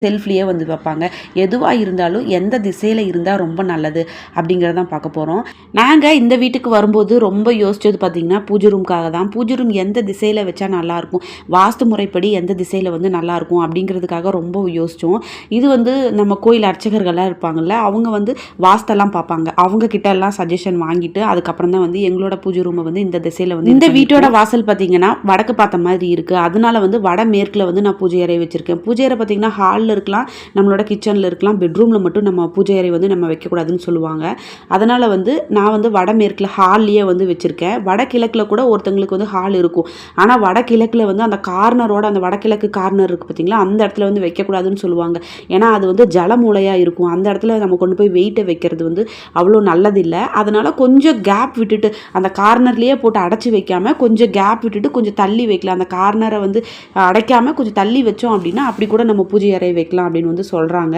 செல்ஃப்லேயே வந்து வைப்பாங்க. எதுவாக இருந்தாலும் எந்த திசையில் இருந்தால் ரொம்ப நல்லது அப்படிங்கிறதான் பார்க்க போகிறோம். நாங்கள் இந்த வீட்டுக்கு வரும்போது ரொம்ப யோசிச்சது பார்த்திங்கன்னா பூஜை ரூம்காக தான். பூஜை ரூம் எந்த திசையில் வச்சா நல்லாயிருக்கும், வாஸ்து முறைப்படி எந்த திசையில் வந்து நல்லாயிருக்கும் அப்படிங்கிறதுக்காக ரொம்ப யோசித்தோம். இது வந்து நம்ம கோயில் அர்ச்சகர்கள்லாம் இருப்பாங்கள்ல, அவங்க வந்து வாஸ்தெல்லாம் பார்ப்பாங்க. அவங்க கிட்ட எல்லாம் சஜஷன் வாங்கிட்டு அதுக்கப்புறம் தான் வந்து எங்களோட பூஜை ரூமை வந்து இந்த திசையில் வந்து இந்த வீட்டோட வாசல் பார்த்திங்கன்னா வடக்கு பார்த்த மாதிரி இருக்குது. அதனால வந்து வடமேற்கில் வந்து நான் பூஜை அறை வச்சுருக்கேன். பூஜை அறை பார்த்திங்கன்னா ஹால் இருக்கலாம், நம்மளோட கிச்சனில் இருக்கலாம், பெட்ரூமில் மட்டும் நம்ம பூஜை அறை வந்து நம்ம வைக்கக்கூடாதுன்னு சொல்லுவாங்க. அதனால் வந்து நான் வந்து வடமேற்கில் ஹால்லையே வந்து வச்சுருக்கேன். வடகிழக்கில் கூட ஒருத்தங்களுக்கு வந்து ஹால் இருக்கும். ஆனால் வடகிழக்கில் வந்து அந்த கார்னரோட அந்த வடகிழக்கு கார்னர் இருக்குது பார்த்திங்களா, அந்த இடத்துல வந்து வைக்கக்கூடாதுன்னு சொல்லுவாங்க. ஏன்னா அது வந்து ஜலமூலையாக இருக்கும். அந்த இடத்துல நம்ம கொண்டு போய் வெயிட்டை வைக்கிறது வந்து அவ்வளோ நல்லதில்லை. அதனால் கொஞ்சம் கேப் விட்டுட்டு அந்த கார்னர்லேயே போட்டு அடைச்சி வைக்காமல் கொஞ்சம் கேப் விட்டுட்டு கொஞ்சம் தள்ளி வைக்கலாம். அந்த கார்னரை வந்து அடைக்காமல் கொஞ்சம் தள்ளி வச்சோம் அப்படின்னா அப்படி கூட நம்ம பூஜை அறை வைக்கலாம் அப்படின்னு வந்து சொல்கிறாங்க.